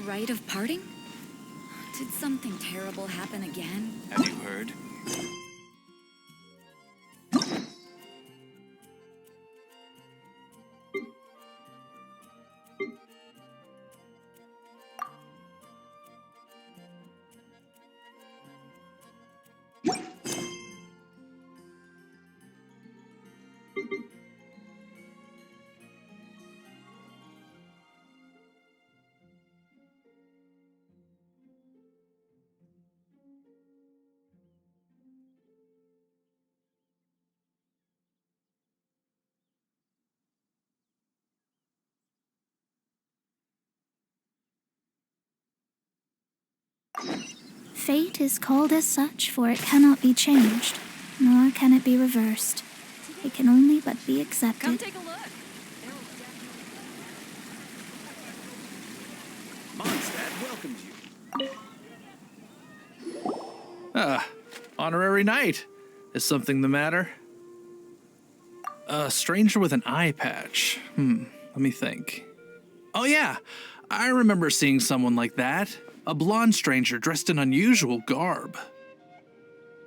rite of parting? Did something terrible happen again? Have you heard? Fate is called as such, for it cannot be changed, nor can it be reversed. It can only but be accepted. Come take a look. Mondstadt welcomes you. Honorary knight. Is something the matter? A stranger with an eye patch. Let me think. Oh yeah, I remember seeing someone like that. A blonde stranger dressed in unusual garb.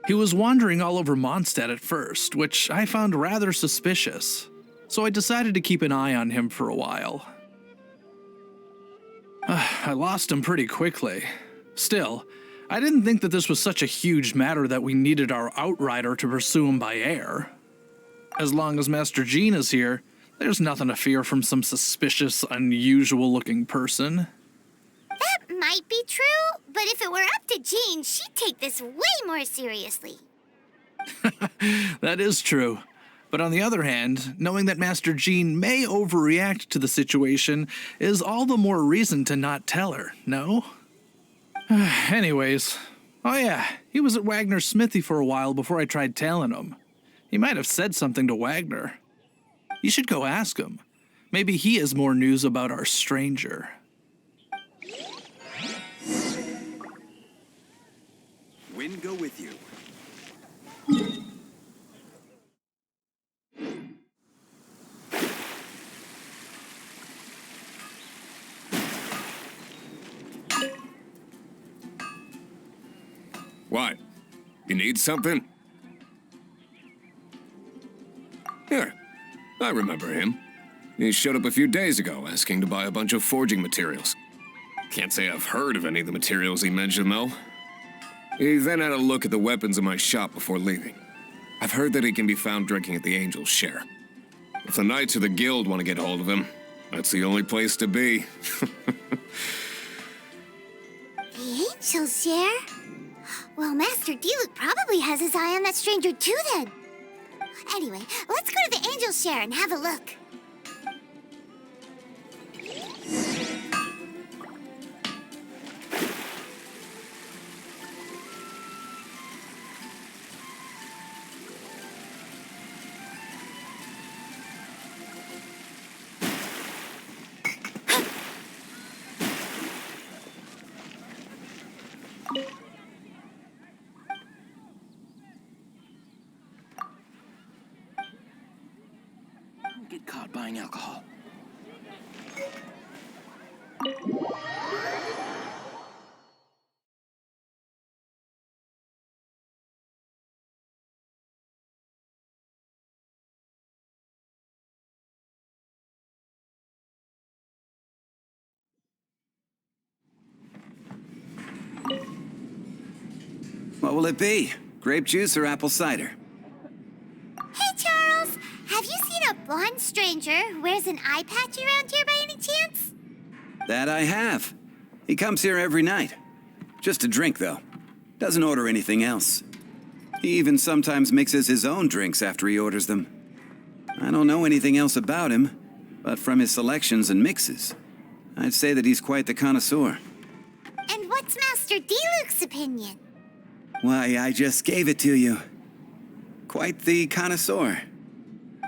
He was wandering all over Mondstadt at first, which I found rather suspicious, so I decided to keep an eye on him for a while. I lost him pretty quickly. Still, I didn't think that this was such a huge matter that we needed our outrider to pursue him by air. As long as Master Jean is here, there's nothing to fear from some suspicious, unusual-looking person. That might be true, but if it were up to Jean, she'd take this way more seriously. That is true. But on the other hand, knowing that Master Jean may overreact to the situation is all the more reason to not tell her, no? Anyways, oh yeah, he was at Wagner's smithy for a while before I tried tailing him. He might have said something to Wagner. You should go ask him. Maybe he has more news about our stranger. Wind go with you. What? You need something? Here, I remember him. He showed up a few days ago asking to buy a bunch of forging materials. Can't say I've heard of any of the materials he mentioned, though. He then had a look at the weapons in my shop before leaving. I've heard that he can be found drinking at the Angel's Share. If the Knights of the Guild want to get hold of him, that's the only place to be. The Angel's Share? Well, Master Diluc probably has his eye on that stranger too, then. Anyway, let's go to the Angel's Share and have a look. Get caught buying alcohol. What will it be? Grape juice or apple cider? Hey, Charles! Have you seen a blonde stranger who wears an eye patch around here by any chance? That I have. He comes here every night. Just to drink, though. Doesn't order anything else. He even sometimes mixes his own drinks after he orders them. I don't know anything else about him, but from his selections and mixes, I'd say that he's quite the connoisseur. And what's Master Diluc's opinion? Why, I just gave it to you. Quite the connoisseur.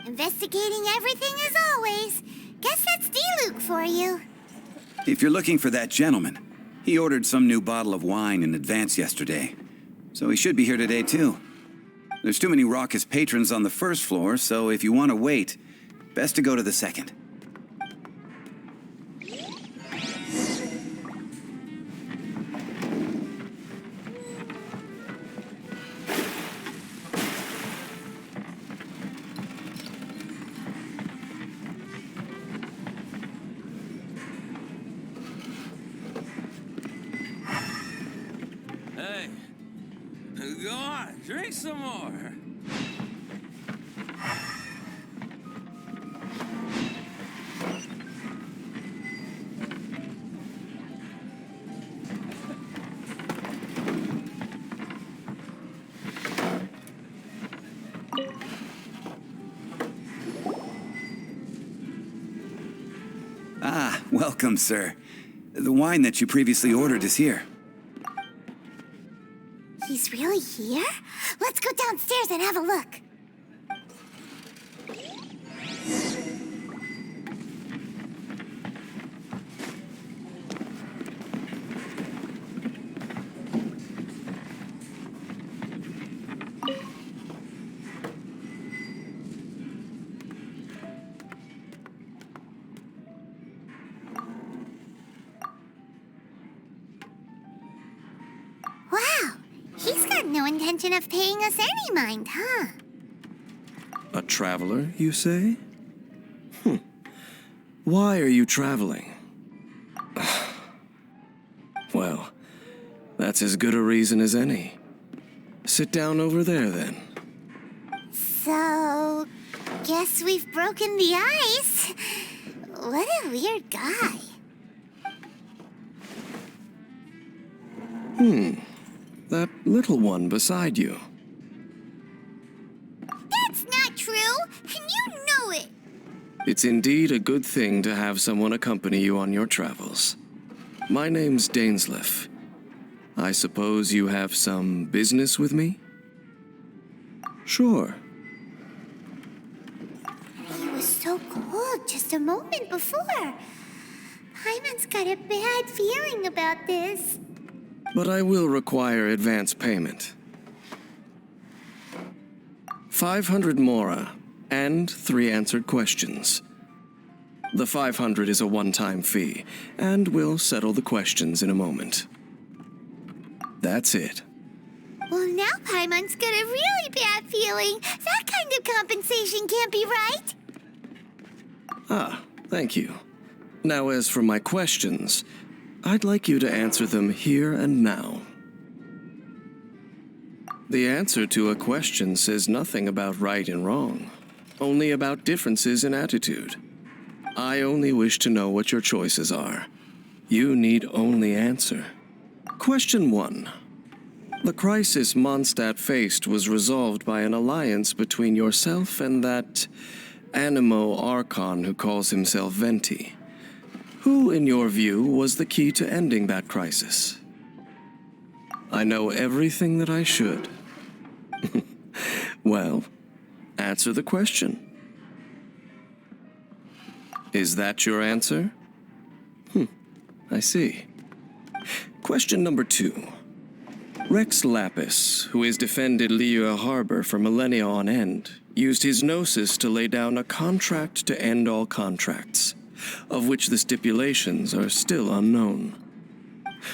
Investigating everything as always. Guess that's Diluc for you. If you're looking for that gentleman, he ordered some new bottle of wine in advance yesterday, so he should be here today too. There's too many raucous patrons on the first floor, so if you want to wait, best to go to the second. Drink some more. Ah, welcome, sir. The wine that you previously ordered is here. He's really here? Let's go downstairs and have a look. Wow, he's got no intention of paying us any mind, huh? A traveler, you say? Why are you traveling? Well, that's as good a reason as any. Sit down over there, then. So, guess we've broken the ice. What a weird guy. That little one beside you. That's not true, and you know it. It's indeed a good thing to have someone accompany you on your travels. My name's Dainsleif. I suppose you have some business with me? Sure. He was so cold just a moment before. Paimon's got a bad feeling about this. But I will require advance payment. 500 mora and 3 answered questions. The 500 is a one-time fee, and we'll settle the questions in a moment. That's it. Well, now Paimon's got a really bad feeling. That kind of compensation can't be right. Ah, thank you. Now, as for my questions, I'd like you to answer them here and now. The answer to a question says nothing about right and wrong, only about differences in attitude. I only wish to know what your choices are. You need only answer. Question 1. The crisis Mondstadt faced was resolved by an alliance between yourself and that Animo Archon who calls himself Venti. Who, in your view, was the key to ending that crisis? I know everything that I should. Well, answer the question. Is that your answer? I see. Question number 2. Rex Lapis, who has defended Liyue Harbor for millennia on end, used his gnosis to lay down a contract to end all contracts, of which the stipulations are still unknown.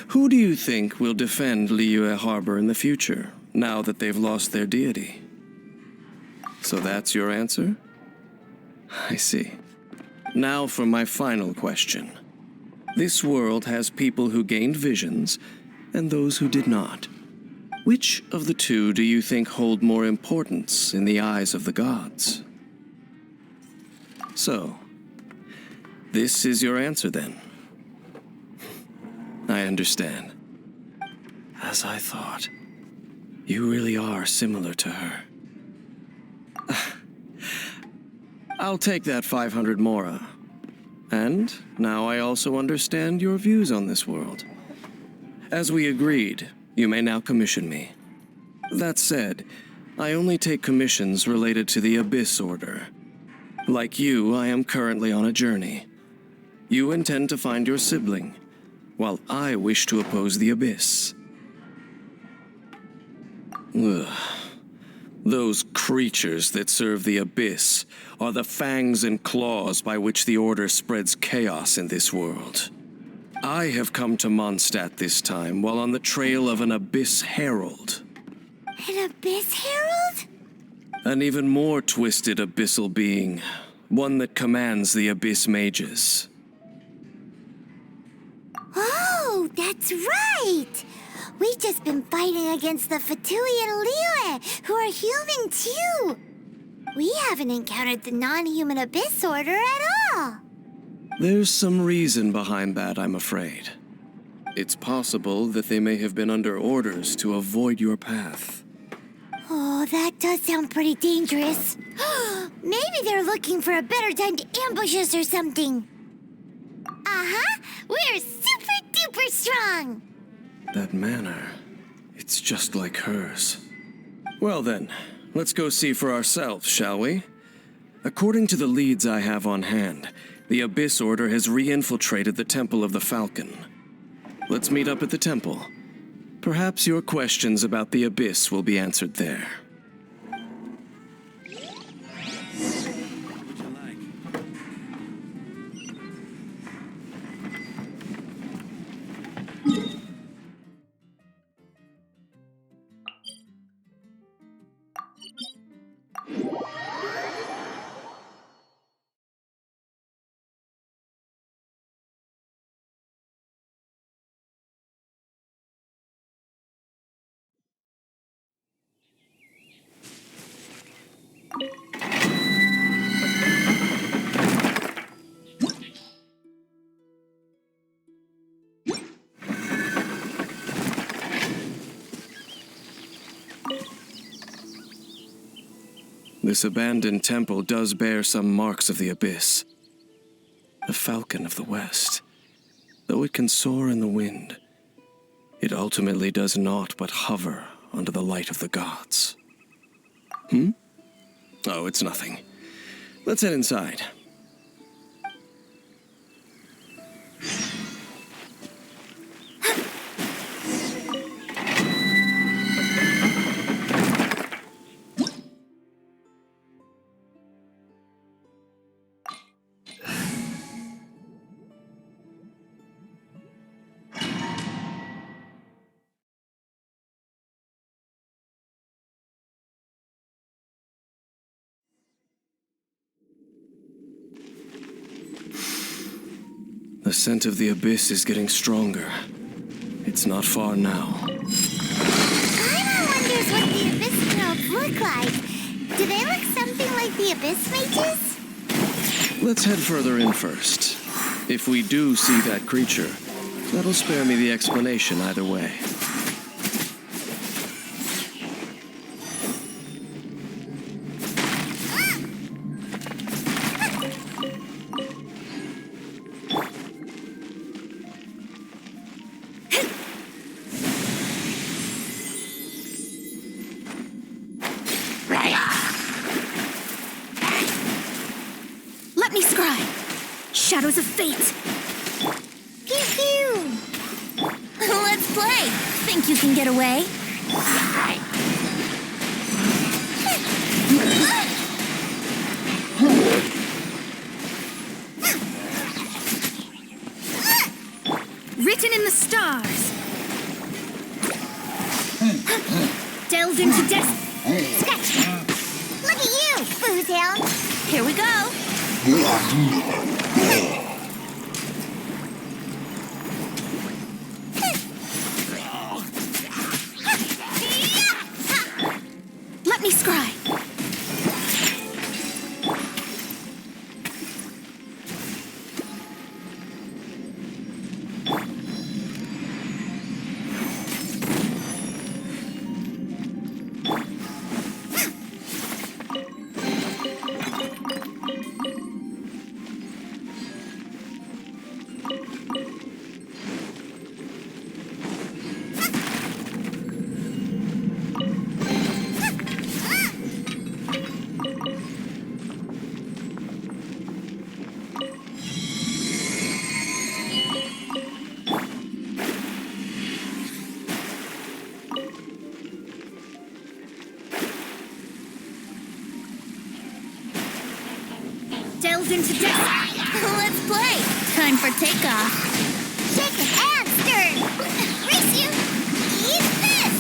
Who do you think will defend Liyue Harbor in the future, now that they've lost their deity? So that's your answer? I see. Now for my final question. This world has people who gained visions and those who did not. Which of the two do you think hold more importance in the eyes of the gods? So, this is your answer then. I understand. As I thought, you really are similar to her. I'll take that 500 mora. And now I also understand your views on this world. As we agreed, you may now commission me. That said, I only take commissions related to the Abyss Order. Like you, I am currently on a journey. You intend to find your sibling, while I wish to oppose the Abyss. Ugh. Those creatures that serve the Abyss are the fangs and claws by which the Order spreads chaos in this world. I have come to Mondstadt this time while on the trail of an Abyss Herald. An Abyss Herald? An even more twisted abyssal being, one that commands the Abyss Mages. Oh, that's right! we've just been fighting against the Fatui and Liyue, who are human too. We haven't encountered the non-human Abyss Order at all. There's some reason behind that, I'm afraid. It's possible that they may have been under orders to avoid your path. Oh, that does sound pretty dangerous. Maybe they're looking for a better time to ambush us or something. Uh-huh. We're super duper strong. That manner, it's just like hers. Well then, let's go see for ourselves, shall we? According to the leads I have on hand, the Abyss Order has re-infiltrated the Temple of the Falcon. Let's meet up at the temple. Perhaps your questions about the Abyss will be answered there. This abandoned temple does bear some marks of the Abyss. The Falcon of the West. Though it can soar in the wind, it ultimately does naught but hover under the light of the gods. Oh, it's nothing. Let's head inside. The scent of the Abyss is getting stronger. It's not far now. Paimon wonders what the Abyss Worlds look like. Do they look something like the Abyss Mages? Let's head further in first. If we do see that creature, that'll spare me the explanation either way. Let me scry! Shadows of fate! Pew pew! Let's play! Think you can get away? Written in the stars! Delved into death! Sketch! Look at you, Foozhound! Here we go! Let me scry! Delved into death. Let's play. Time for takeoff. Shaken and stirred! Race you! Eat this!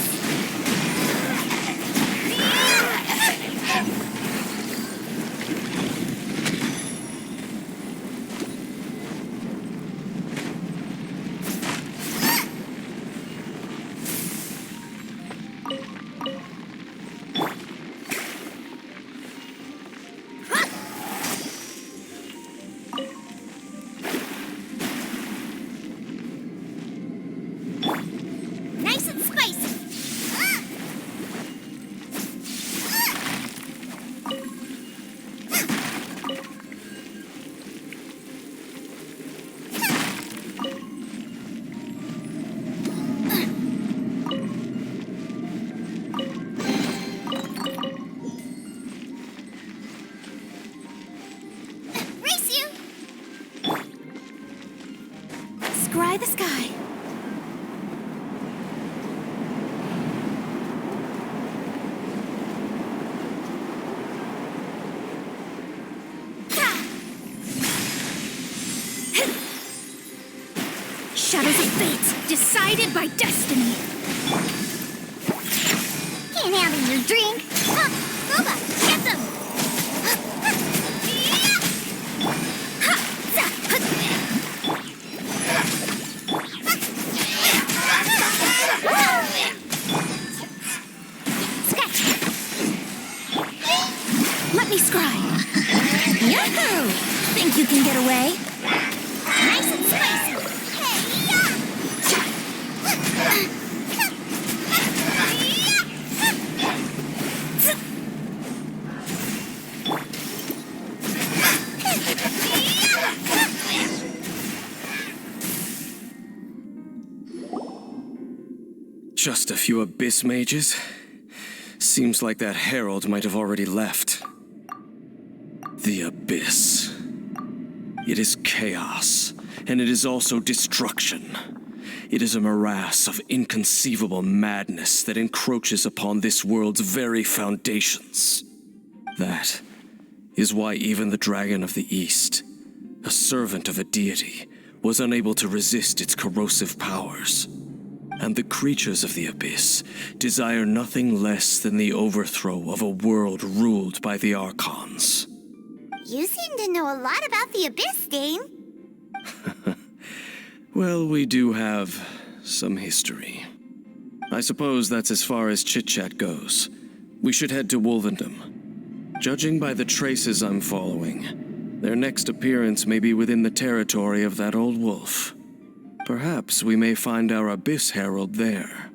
scry the sky. Shadows of fate, decided by destiny. Can't handle your drink. Huh, Boba, get them! Let me scry. Yahoo! Think you can get away? Nice and spicy. Just a few abyss mages? Seems like that herald might have already left. The abyss. It is chaos, and it is also destruction. It is a morass of inconceivable madness that encroaches upon this world's very foundations. That is why even the Dragon of the East, a servant of a deity, was unable to resist its corrosive powers. And the creatures of the abyss desire nothing less than the overthrow of a world ruled by the Archons. You seem to know a lot about the Abyss, Dane. Well, we do have some history. I suppose that's as far as chit-chat goes. We should head to Wolvendom. Judging by the traces I'm following, their next appearance may be within the territory of that old wolf. Perhaps we may find our Abyss Herald there.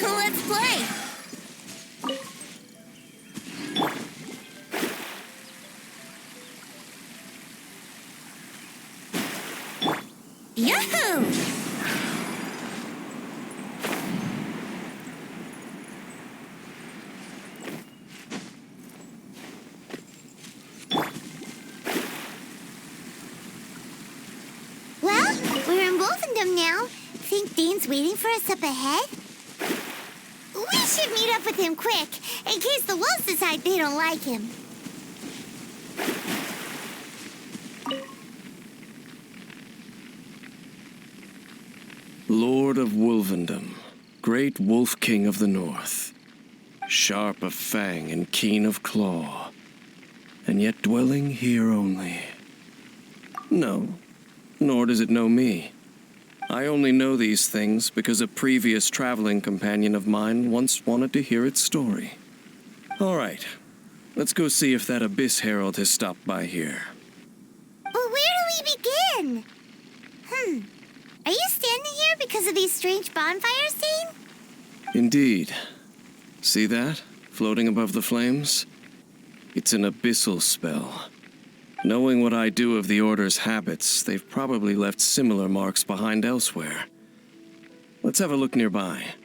Let's play. Yahoo! Well, we're in Wolfendom now. Think Dane's waiting for us up ahead? We should meet up with him quick, in case the wolves decide they don't like him. Lord of Wolvendom, great wolf king of the north, sharp of fang and keen of claw, and yet dwelling here only. No, nor does it know me. I only know these things because a previous traveling companion of mine once wanted to hear its story. All right, let's go see if that Abyss Herald has stopped by here. But where do we begin? Are you standing here because of these strange bonfires, Dane? Indeed. See that, floating above the flames? It's an abyssal spell. Knowing what I do of the Order's habits, they've probably left similar marks behind elsewhere. Let's have a look nearby.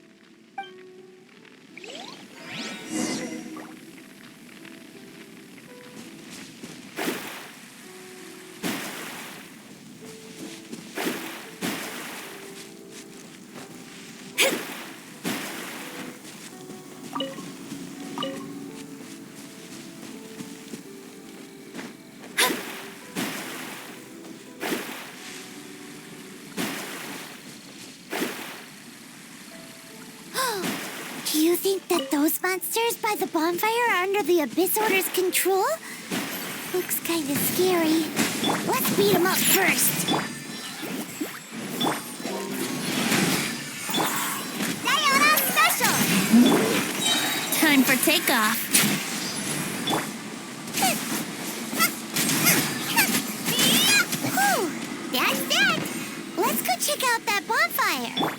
Do you think that those monsters by the bonfire are under the Abyss Order's control? Looks kinda scary. Let's beat them up first. Sayonara special! Time for takeoff. Whew, that's that. Let's go check out that bonfire.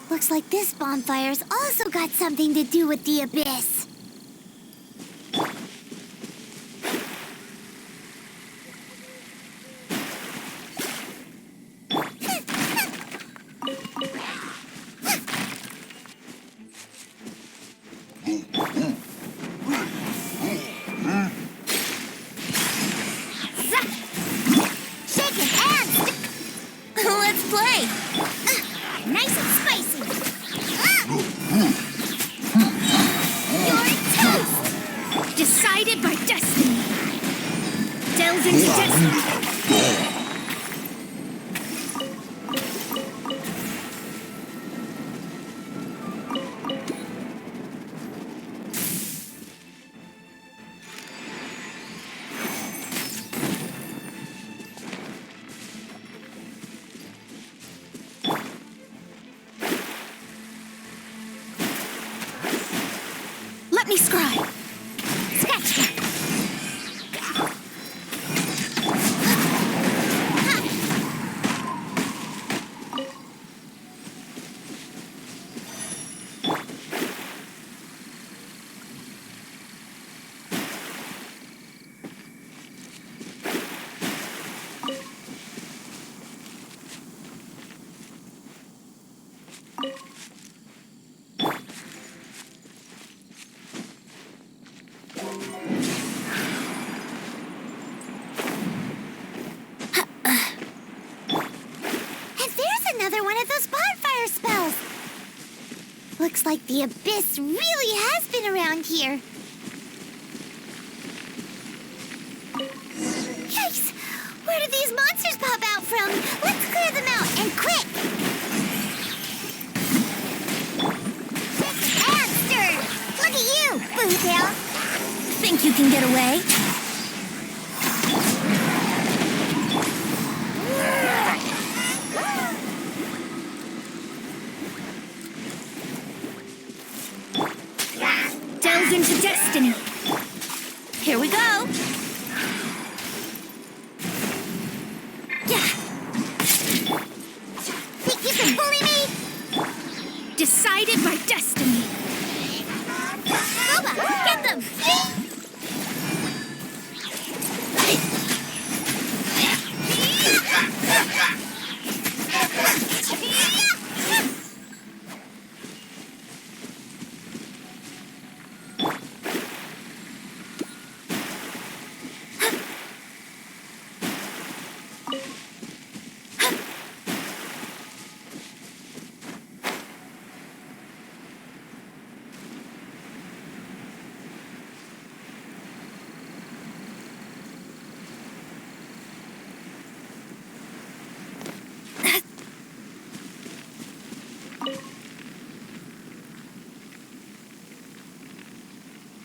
Looks like this bonfire's also got something to do with the Abyss. Shaking and Let's play. nice and spicy. You're toast. Decided by destiny. Delves into destiny. Let me scribe. Scratch that. And there's another one of those bonfire spells. Looks like the Abyss really has been around here. Yikes! Where did these monsters pop out from? Let's clear them out, and quick! And stirred! Look at you, Bootail! Think you can get away? Delves into destiny. Here we go. Yeah! Think you can bully me? Decided by destiny. Boba, get them!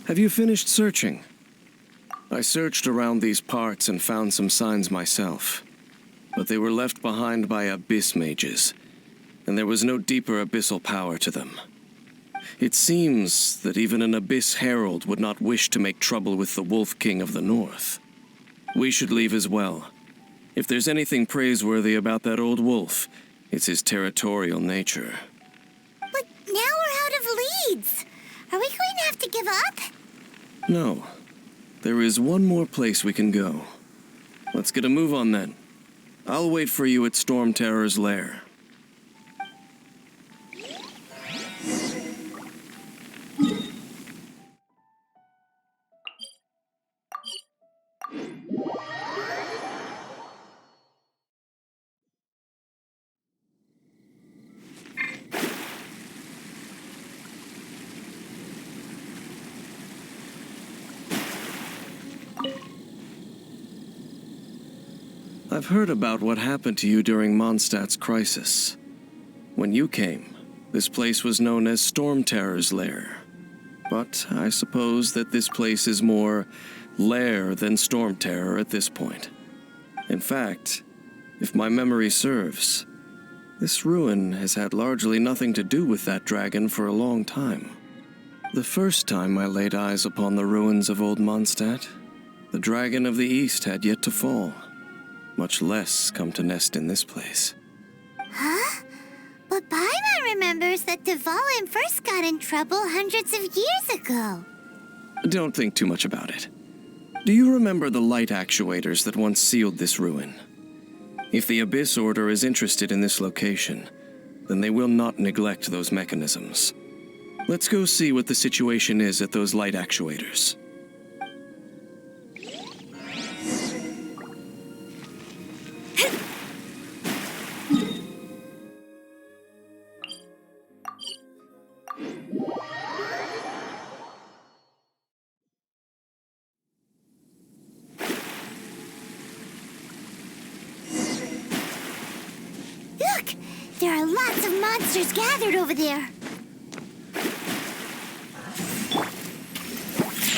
Have you finished searching? I searched around these parts and found some signs myself, but they were left behind by abyss mages, and there was no deeper abyssal power to them. It seems that even an abyss herald would not wish to make trouble with the Wolf King of the North. We should leave as well. If there's anything praiseworthy about that old wolf, it's his territorial nature. But now we're out of leads. Are we going to have to give up? No. There is one more place we can go. Let's get a move on then. I'll wait for you at Storm Terror's lair. I've heard about what happened to you during Mondstadt's crisis. When you came, this place was known as Storm Terror's lair. But I suppose that this place is more lair than Storm Terror at this point. In fact, if my memory serves, this ruin has had largely nothing to do with that dragon for a long time. The first time I laid eyes upon the ruins of Old Mondstadt, the dragon of the East had yet to fall, much less come to nest in this place. Huh? But Paimon remembers that Dvalin first got in trouble hundreds of years ago. Don't think too much about it. Do you remember the light actuators that once sealed this ruin? If the Abyss Order is interested in this location, then they will not neglect those mechanisms. Let's go see what the situation is at those light actuators. Look! There are lots of monsters gathered over there.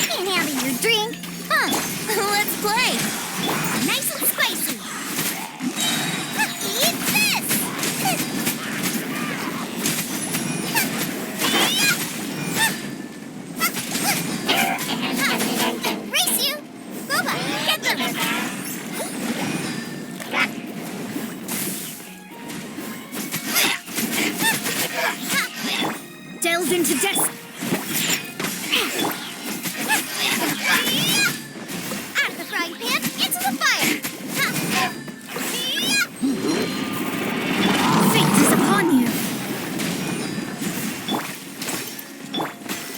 Can't handle your drink? Huh. Let's play. Nice and spicy. Eat this! Race you! Boba, get them! Delved into death. Out of the frying pan, into the fire! Fate is upon you.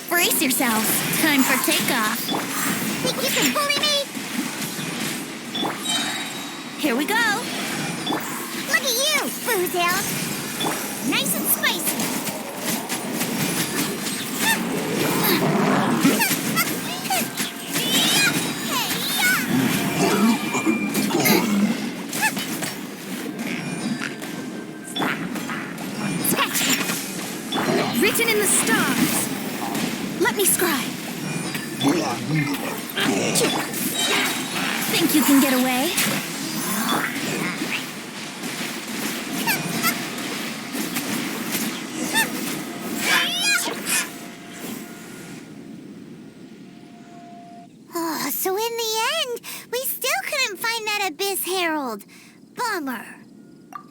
Brace yourselves. Time for takeoff. Think you can bully me? Here we go. Look at you, Boozehound. Nice and spicy. Written in the stars. Let me scribe. Think you can get away? Oh, so in the end, we still couldn't find that Abyss Herald. Bummer.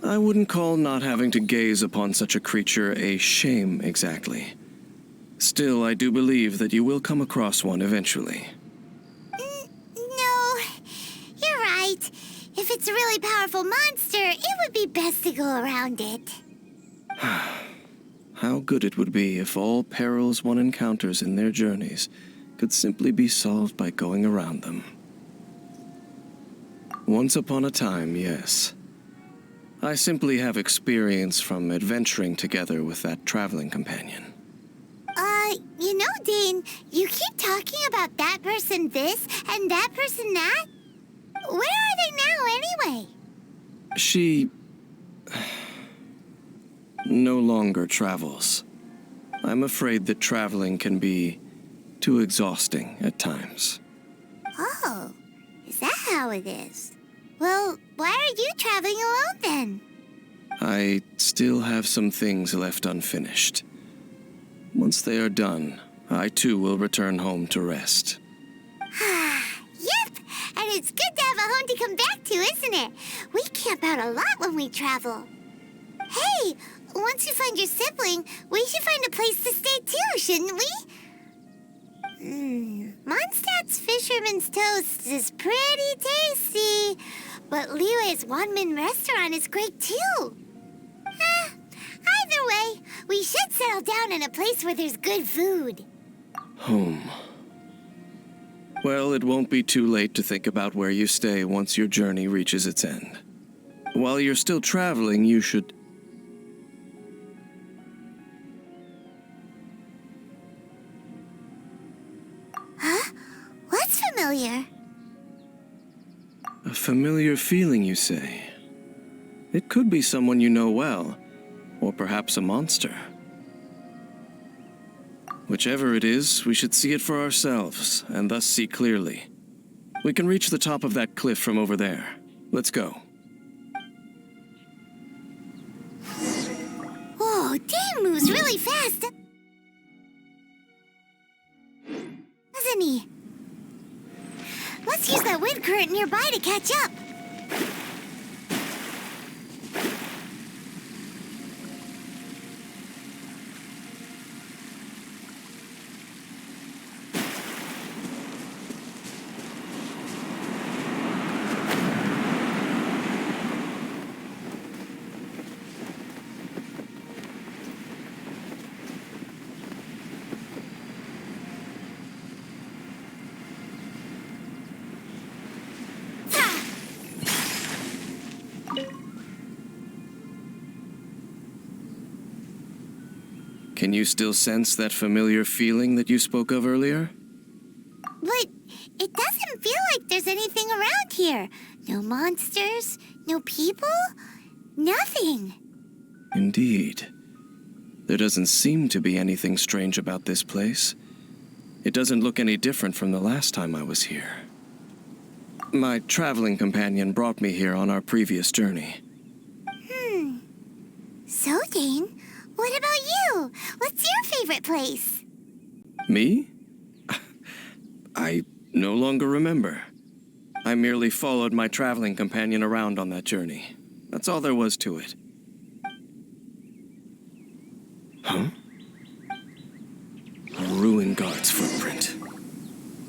I wouldn't call not having to gaze upon such a creature a shame exactly. Still, I do believe that you will come across one eventually. No, you're right. If it's a really powerful monster, it would be best to go around it. How good it would be if all perils one encounters in their journeys could simply be solved by going around them. Once upon a time, yes. I simply have experience from adventuring together with that traveling companion. You know, Dane, you keep talking about that person this and that person that. Where are they now, anyway? She no longer travels. I'm afraid that traveling can be too exhausting at times. Oh, is that how it is? Well, why are you traveling alone then? I still have some things left unfinished. Once they are done, I too will return home to rest. Yep, and it's good to have a home to come back to, isn't it? We camp out a lot when we travel. Hey, once you find your sibling, we should find a place to stay too, shouldn't we? Mondstadt's Fisherman's Toast is pretty tasty, But Liyue's Wanmin restaurant is great too. Either way, we should settle down in a place where there's good food. Home. Well, it won't be too late to think about where you stay once your journey reaches its end. While you're still traveling, you should... Huh? What's familiar? A familiar feeling, you say? It could be someone you know well, or perhaps a monster. Whichever it is, we should see it for ourselves, and thus see clearly. We can reach the top of that cliff from over there. Let's go. Whoa, Dane moves really fast. Doesn't he? Let's use that wind current nearby to catch up. Can you still sense that familiar feeling that you spoke of earlier? But it doesn't feel like there's anything around here. No monsters, no people, nothing. Indeed. There doesn't seem to be anything strange about this place. It doesn't look any different from the last time I was here. My traveling companion brought me here on our previous journey. So, Dane, what about you? What's your favorite place? Me? I no longer remember. I merely followed my traveling companion around on that journey. That's all there was to it. Huh? A ruin guard's footprint.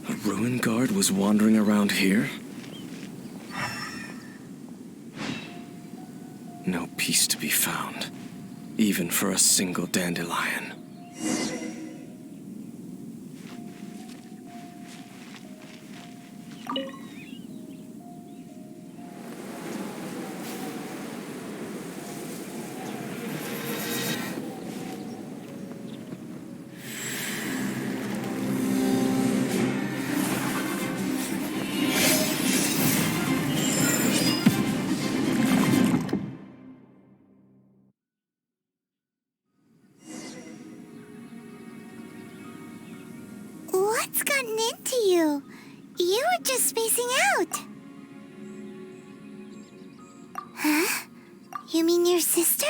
A ruin guard was wandering around here? No peace to be found, even for a single dandelion. What's gotten into you? You were just spacing out. Huh? You mean your sister?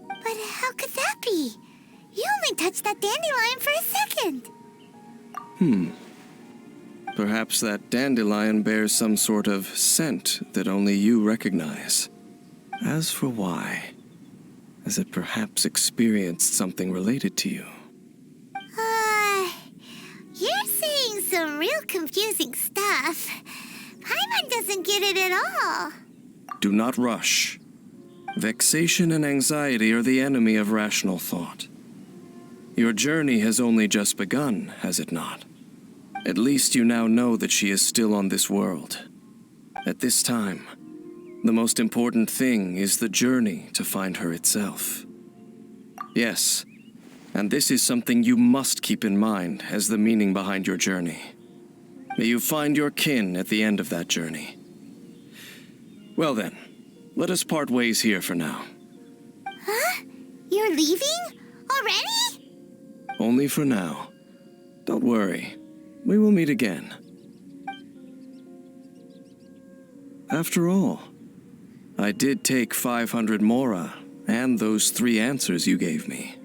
But how could that be? You only touched that dandelion for a second. Perhaps that dandelion bears some sort of scent that only you recognize. As for why, has it perhaps experienced something related to you? You're saying some real confusing stuff. Paimon doesn't get it at all. Do not rush. Vexation and anxiety are the enemy of rational thought. Your journey has only just begun, has it not? At least you now know that she is still on this world. At this time, the most important thing is the journey to find her itself. Yes, and this is something you must keep in mind as the meaning behind your journey. May you find your kin at the end of that journey. Well then, let us part ways here for now. Huh? You're leaving? Already? Only for now. Don't worry, we will meet again. After all, I did take 500 mora and those 3 answers you gave me.